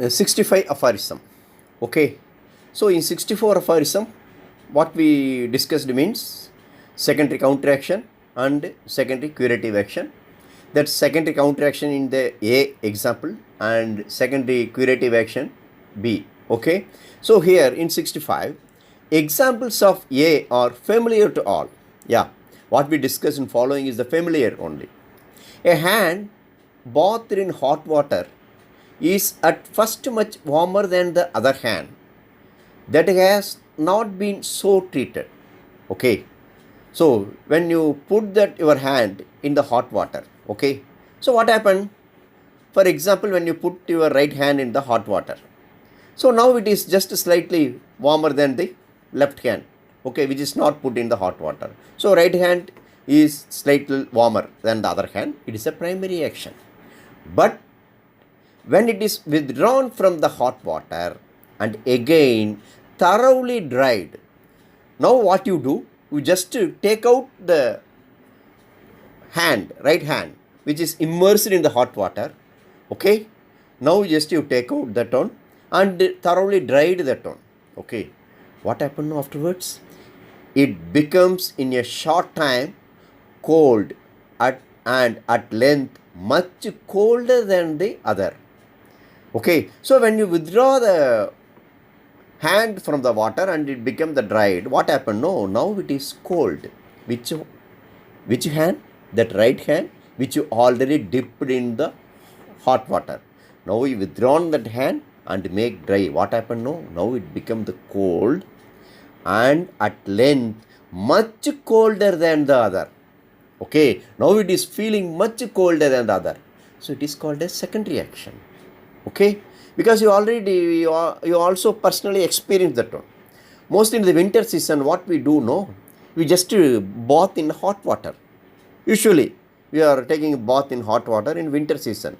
65 aphorism. Okay, so in 64 aphorism, what we discussed means secondary counteraction and secondary curative action. That secondary counteraction in the A example and secondary curative action B. Okay, so here in 65, examples of A are familiar to all. Yeah, what we discussed in following is the familiar only. A hand bathed in hot water is at first much warmer than the other hand that has not been so treated. Okay, so when you put that your hand in the hot water, okay, so what happened? For example, when you put your right hand in the hot water, so now it is just slightly warmer than the left hand, okay, which is not put in the hot water. So right hand is slightly warmer than the other hand. It is a primary action. But when it is withdrawn from the hot water and again thoroughly dried, now what you do, you just take out the hand, right hand, which is immersed in the hot water. Okay, now just you take out that one and thoroughly dried that one. Okay, what happened afterwards? It becomes in a short time cold and at length much colder than the other. Okay, so when you withdraw the hand from the water and it became the dried, what happened? No, now it is cold. Which hand? That right hand which you already dipped in the hot water. Now you withdrawn that hand and make dry. What happened? No, now it became the cold and at length much colder than the other. Okay, now it is feeling much colder than the other. So it is called a secondary action. Okay, because you also personally experienced that one. Most in the winter season, what we do, no, we just bath in hot water. Usually we are taking a bath in hot water in winter season.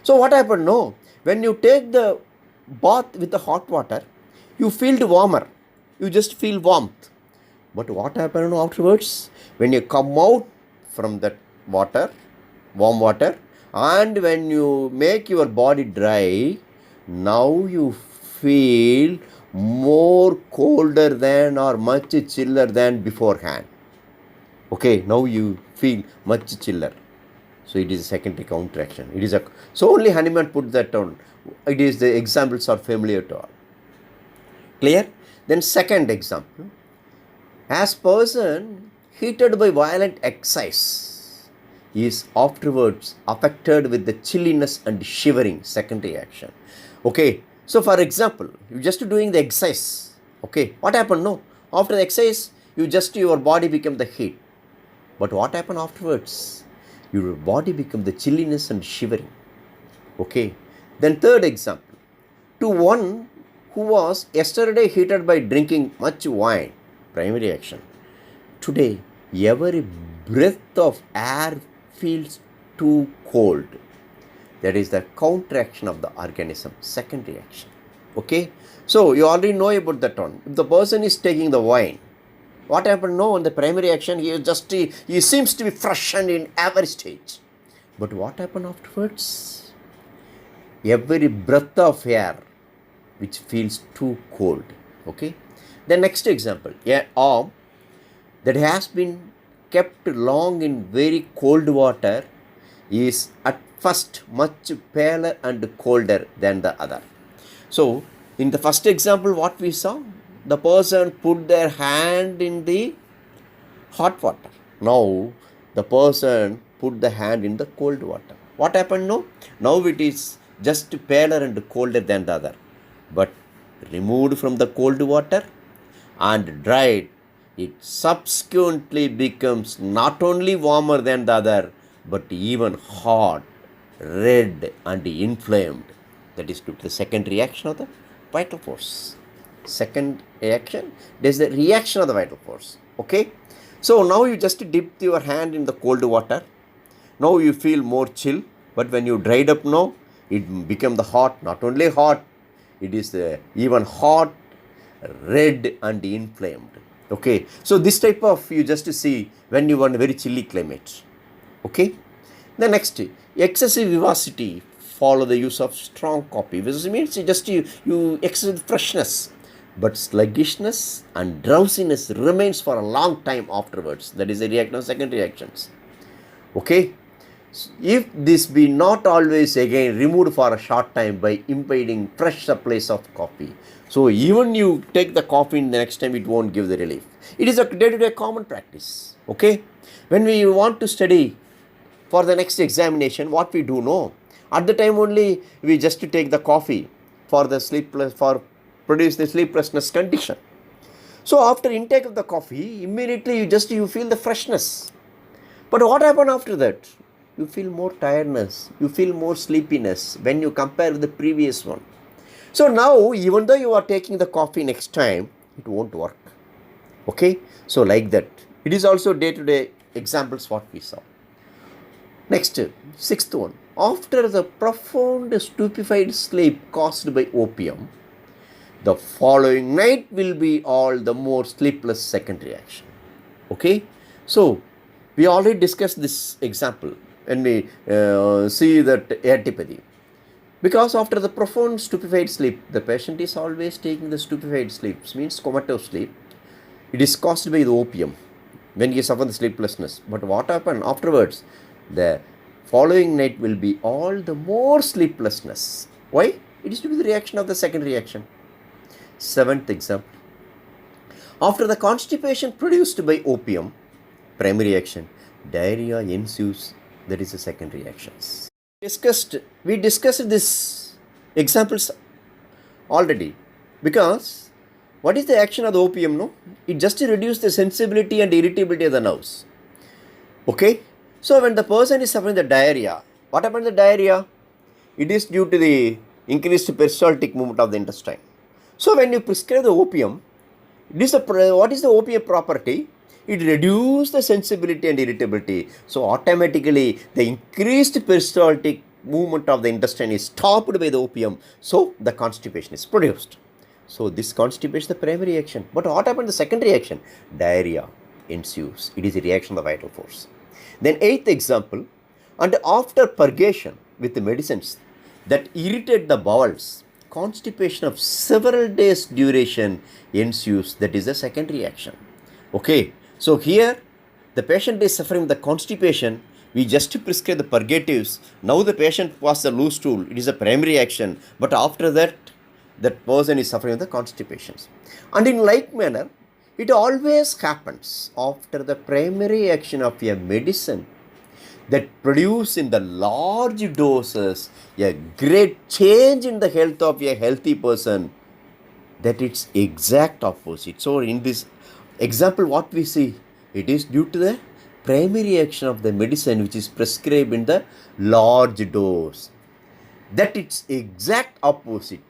So what happened? No, when you take the bath with the hot water, you feel warmer, you just feel warmth. But what happened afterwards? When you come out from that water, warm water, and when you make your body dry, now you feel more colder than or much chiller than beforehand. Okay, now you feel much chiller. So it is a secondary counteraction. It is a, so only Hahnemann put that down. It is the examples are familiar to all. Clear? Then second example. As person heated by violent exercise is afterwards affected with the chilliness and shivering, secondary action. Okay, so for example, you just doing the exercise. Okay, what happened? No, after the exercise, your body became the heat. But what happened afterwards? Your body became the chilliness and shivering. Okay, then third example. To one who was yesterday heated by drinking much wine, primary action. Today, every breath of air feels too cold. That is the counteraction of the organism, secondary action. Okay, so you already know about that one. If the person is taking the wine, what happened? No, in the primary action, he seems to be fresh and in every stage. But what happened afterwards? Every breath of air which feels too cold. Okay, the next example, an arm that has been kept long in very cold water is at first much paler and colder than the other. So in the first example, what we saw, the person put their hand in the hot water. Now the person put the hand in the cold water. What happened? No, now it is just paler and colder than the other. But removed from the cold water and dried, it subsequently becomes not only warmer than the other, but even hot, red and inflamed. That is due to the second reaction of the vital force. Second reaction, there is the reaction of the vital force. Okay, so now you just dip your hand in the cold water. Now you feel more chill, but when you dried up now, it became the hot, not only hot, it is even hot, red and inflamed. Okay, so this type of you just see when you want a very chilly climate. Okay, the next, excessive vivacity, follow the use of strong coffee, which means you exercise freshness, but sluggishness and drowsiness remains for a long time afterwards. That is the reaction of second reactions. Okay. If this be not always again removed for a short time by impeding fresh supplies of coffee. So even you take the coffee the next time, it won't give the relief. It is a day-to-day common practice. Okay. When we want to study for the next examination, what we do know, at the time only we just to take the coffee for produce the sleeplessness condition. So after intake of the coffee, immediately you feel the freshness. But what happened after that? You feel more tiredness, you feel more sleepiness when you compare with the previous one. So now, even though you are taking the coffee next time, it won't work. Okay, so like that. It is also day-to-day examples what we saw. Next, sixth one. After the profound stupefied sleep caused by opium, the following night will be all the more sleepless second reaction. Okay, so we already discussed this example when we see that HOMOEOPAThy. Because after the profound stupefied sleep, the patient is always taking the stupefied sleep, means comatose sleep. It is caused by the opium when he suffers the sleeplessness. But what happened afterwards? The following night will be all the more sleeplessness. Why? It is due to the reaction of the second reaction. Seventh example. After the constipation produced by opium, primary reaction, diarrhea ensues. That is the second reactions. We discussed this examples already, because what is the action of the opium? No, it just reduces the sensibility and irritability of the nerves. Okay, so when the person is suffering the diarrhea, what happened to the diarrhea? It is due to the increased peristaltic movement of the intestine. So when you prescribe the opium, what is the opium property? It reduces the sensibility and irritability. So automatically the increased peristaltic movement of the intestine is stopped by the opium. So the constipation is produced. So this constipation is the primary reaction. But what happened to the second reaction? Diarrhea ensues. It is a reaction of the vital force. Then eighth example. And after purgation with the medicines that irritate the bowels, constipation of several days duration ensues. That is the second reaction. Okay. So here the patient is suffering the constipation. We just prescribe the purgatives. Now the patient passes the loose stool. It is a primary action. But after that, that person is suffering the constipations. And in like manner, it always happens after the primary action of a medicine that produce in the large doses a great change in the health of a healthy person, that it's exact opposite. So in this example, what we see, it is due to the primary action of the medicine which is prescribed in the large dose. That it's exact opposite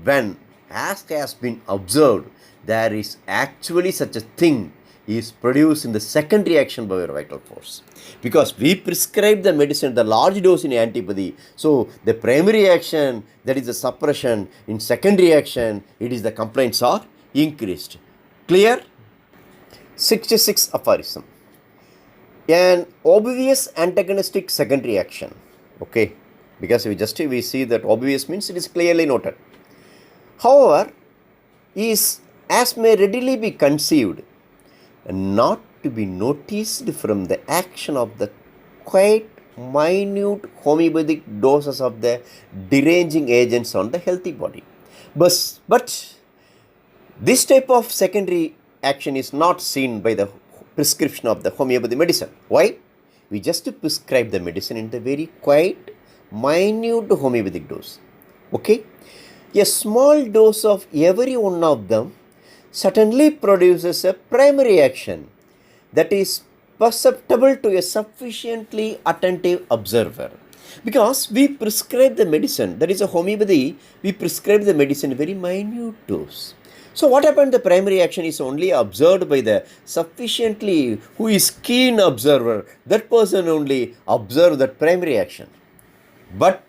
when, as has been observed, there is actually such a thing is produced in the second reaction by our vital force. Because we prescribe the medicine, the large dose in antibody. So the primary action, that is the suppression. In second reaction, it is the complaints are increased. Clear? 66 aphorism. An obvious antagonistic second reaction. Okay, because we see that obvious means it is clearly noted. However, is as may readily be conceived, not to be noticed from the action of the quite minute homeopathic doses of the deranging agents on the healthy body. But this type of secondary action is not seen by the prescription of the homeopathy medicine. Why? We just prescribe the medicine in the very quite minute homeopathic dose. Okay? A small dose of every one of them certainly produces a primary action that is perceptible to a sufficiently attentive observer. Because we prescribe the medicine, that is a homeopathy, we prescribe the medicine in very minute dose. So what happened? The primary action is only observed by the sufficiently who is keen observer. That person only observe that primary action. But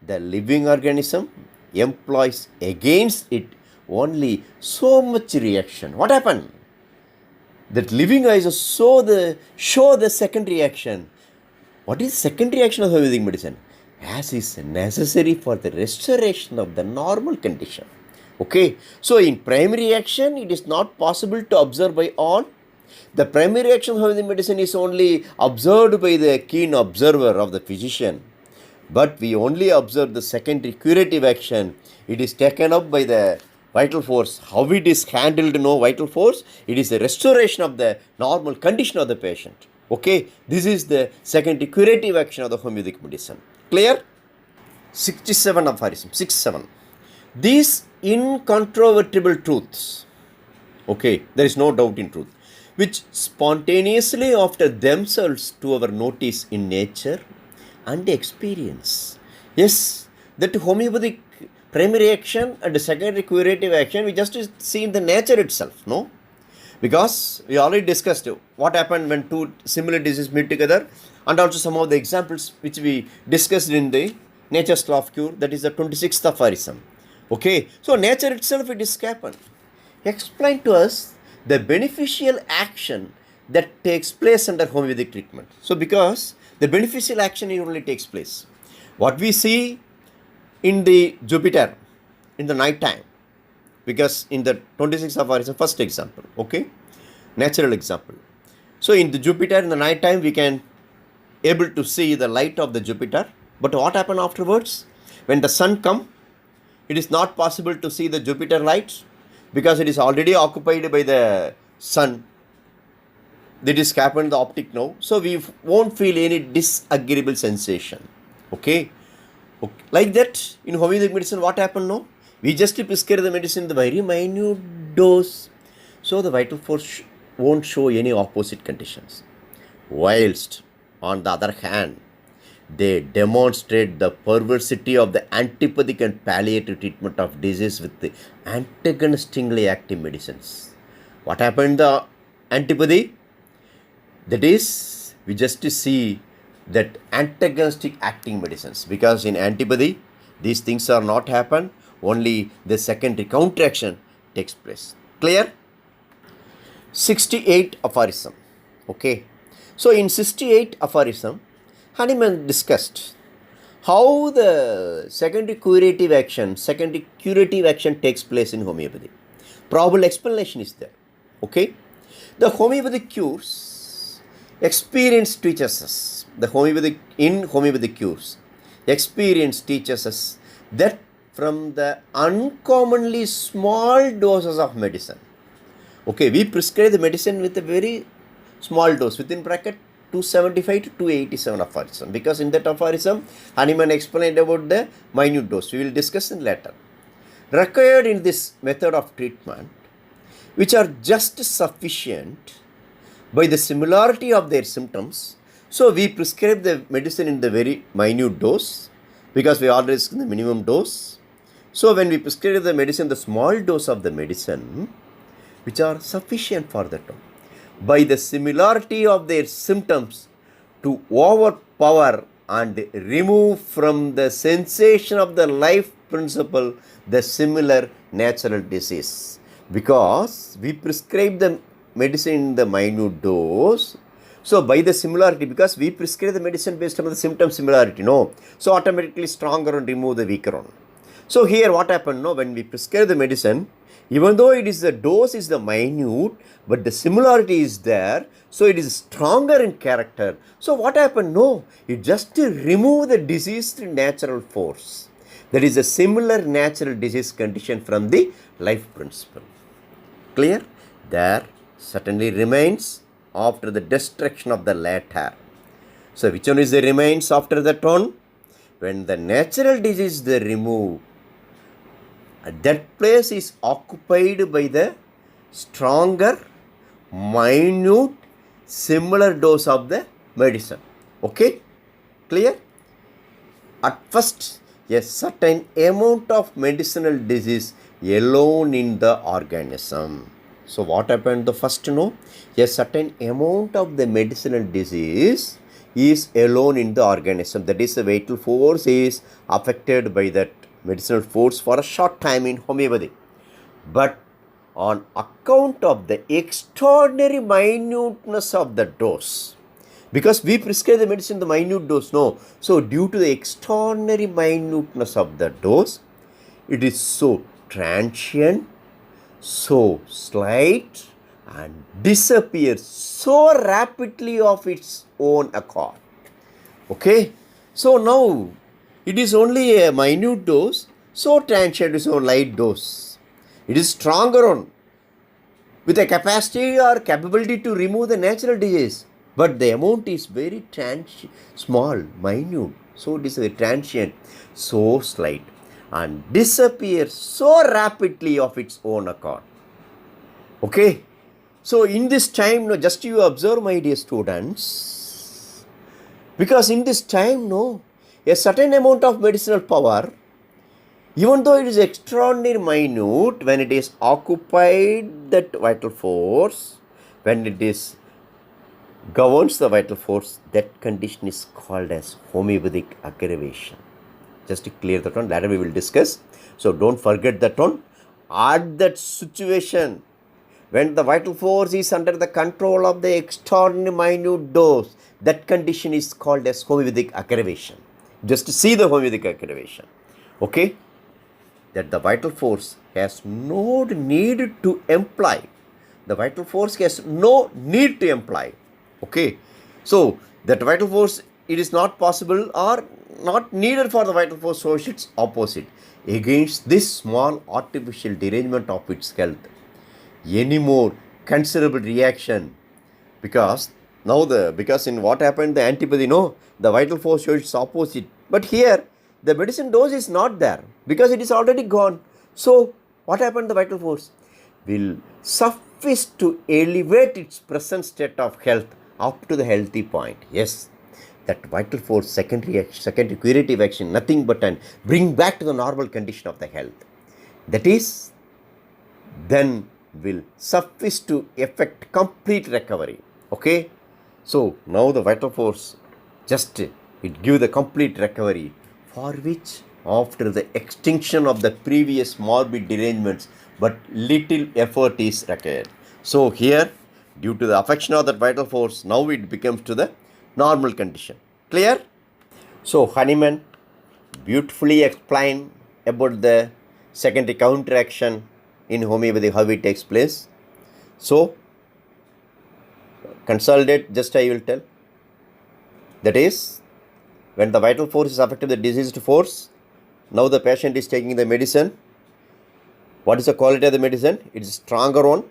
the living organism employs against it only so much reaction. What happened? That living organism show the second reaction. What is second reaction of Ayurvedic medicine? as is necessary for the restoration of the normal condition. Okay, so in primary action, it is not possible to observe by all. The primary action of the medicine is only observed by the keen observer of the physician. But we only observe the secondary curative action. It is taken up by the vital force. How it is handled, no vital force. It is the restoration of the normal condition of the patient. Okay, this is the secondary curative action of the homeopathic medicine. Clear? 67 aphorism. 67. These incontrovertible truths. Okay, there is no doubt in truth, which spontaneously offer themselves to our notice in nature and experience. Yes, that homeopathic primary action and secondary curative action, we just see in the nature itself, no? Because we already discussed what happened when two similar diseases meet together, and also some of the examples which we discussed in the nature's law of cure, that is the 26th aphorism. Okay, so nature itself it is happened. Explain to us the beneficial action that takes place under homeopathic treatment. So because the beneficial action only takes place. What we see in the Jupiter in the night time, because in the 26th aphorism, first example, okay, natural example. So in the Jupiter in the night time, we can able to see the light of the Jupiter. But what happened afterwards? When the sun come, it is not possible to see the Jupiter light because it is already occupied by the sun. That is happened the optic nerve. So we won't feel any disagreeable sensation. Okay. Like that, in homeopathic medicine, what happened now? We just prescribe the medicine in the very minute dose. So the vital force won't show any opposite conditions. Whilst, on the other hand, they demonstrate the perversity of the antipathic and palliative treatment of disease with the antagonistically active medicines. What happened in the antipathy? That is, we just see that antagonistic acting medicines, because in antipathy, these things are not happen, only the secondary counteraction takes place. Clear? 68 aphorism. Okay. So in 68 aphorism, Hahnemann discussed how the secondary curative action takes place in homeopathy. Probable explanation is there. Okay. The homeopathic cures, experience teaches us, homeopathic cures, experience teaches us that from the uncommonly small doses of medicine, okay, we prescribe the medicine with a very small dose, within bracket 275 to 287 aphorism, because in that aphorism, Hahnemann explained about the minute dose. We will discuss in later. Required in this method of treatment, which are just sufficient by the similarity of their symptoms. So we prescribe the medicine in the very minute dose, because we already in the minimum dose. So when we prescribe the medicine, the small dose of the medicine, which are sufficient for the term, by the similarity of their symptoms, to overpower and remove from the sensation of the life principle the similar natural disease. Because we prescribe the medicine in the minute dose, so by the similarity, because we prescribe the medicine based on the symptom similarity, no, so automatically stronger and remove the weaker one. So here what happened, no, when we prescribe the medicine, even though it is the dose is the minute, but the similarity is there, so it is stronger in character. So what happened? No, it just to remove the diseased natural force. That is a similar natural disease condition from the life principle. Clear? There certainly remains after the destruction of the latter. So which one is the remains after that one? When the natural disease they remove, that place is occupied by the stronger, minute, similar dose of the medicine. Okay? Clear? At first, a certain amount of medicinal disease alone in the organism. So what happened the first? No, a certain amount of the medicinal disease is alone in the organism. That is, the vital force is affected by that medicinal force for a short time in homeopathy. But on account of the extraordinary minuteness of the dose, Because we prescribe the medicine the minute dose, no. So due to the extraordinary minuteness of the dose, it is so transient, so slight, and disappears so rapidly of its own accord. Okay, so now it is only a minute dose, so transient, so light dose. It is stronger on with a capacity or capability to remove the natural disease, but the amount is very small, minute, so it is a transient, so slight, and disappears so rapidly of its own accord. Okay, so in this time, no, just you observe, my dear students, because in this time, no, a certain amount of medicinal power, even though it is extraordinarily minute, when it is occupied that vital force, when it is governs the vital force, that condition is called as homeopathic aggravation. Just to clear that one, later we will discuss. So don't forget that one. At that situation, when the vital force is under the control of the extraordinary minute dose, that condition is called as homeopathic aggravation. Just to see the homeopathic aggravation. Okay? That the vital force has no need to imply. The vital force has no need to imply. Okay? So, that vital force, it is not possible or not needed for the vital force, so its opposite. Against this small artificial derangement of its health, any more considerable reaction, because in what happened, the antibody, no, the vital force shows its opposite. But here, the medicine dose is not there because it is already gone. So, what happened? The vital force will suffice to elevate its present state of health up to the healthy point. Yes, that vital force, secondary curative action, nothing but an bring back to the normal condition of the health. That is, then will suffice to effect complete recovery. Okay, so now the vital force just it give the complete recovery, for which after the extinction of the previous morbid derangements, but little effort is required. So here, due to the affection of that vital force, now it becomes to the normal condition. Clear? So Honeyman beautifully explained about the secondary counteraction in homeopathy, how it takes place. So consolidate, just I will tell. That is, when the vital force is affected the diseased force, now the patient is taking the medicine. What is the quality of the medicine? It is stronger one,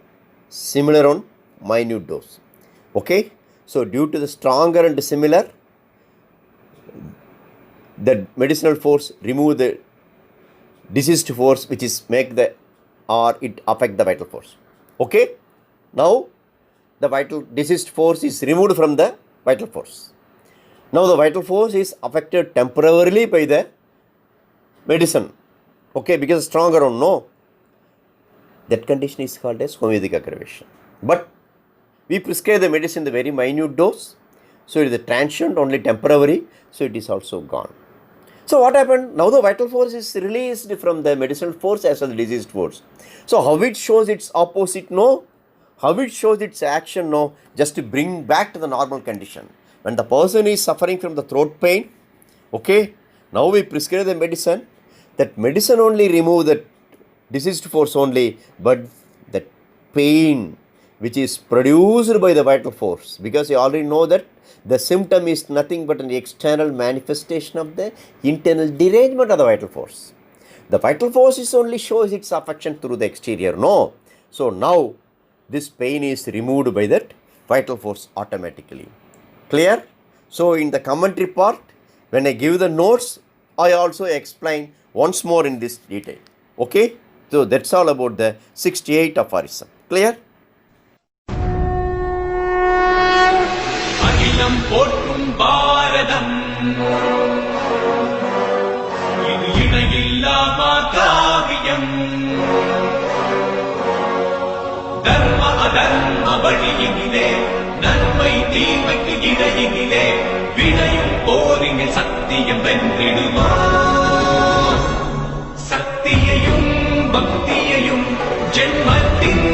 similar one, minute dose. Okay, so due to the stronger and similar, the medicinal force remove the diseased force, which is make the or it affect the vital force. Okay, now the vital diseased force is removed from the vital force. Now the vital force is affected temporarily by the medicine. Okay, because stronger one, no. That condition is called as homeopathic aggravation. But we prescribe the medicine the very minute dose, so it is a transient, only temporary, so it is also gone. So what happened? Now the vital force is released from the medicinal force as well as the diseased force. So how it shows its opposite? No. How it shows its action? No. Just to bring back to the normal condition. When the person is suffering from the throat pain, okay, now we prescribe the medicine. That medicine only remove the diseased force only, but that pain which is produced by the vital force, because you already know that the symptom is nothing but an external manifestation of the internal derangement of the vital force. The vital force is only shows its affection through the exterior. No. So now this pain is removed by that vital force automatically. Clear? So in the commentary part, when I give the notes, I also explain once more in this detail. Okay? So that's all about the 68 aphorism. Clear? அகிலம் போற்றும் பாரதம் இது இணையில்லா காவியம் தர்ம அதர்ம வழியினிலே நன்மை தீமைக்கு இடையினிலே விளையும் போரினில் சத்தியம் வென்றிடுமா சக்தியையும் பக்தியையும் ஜென்மத்தின்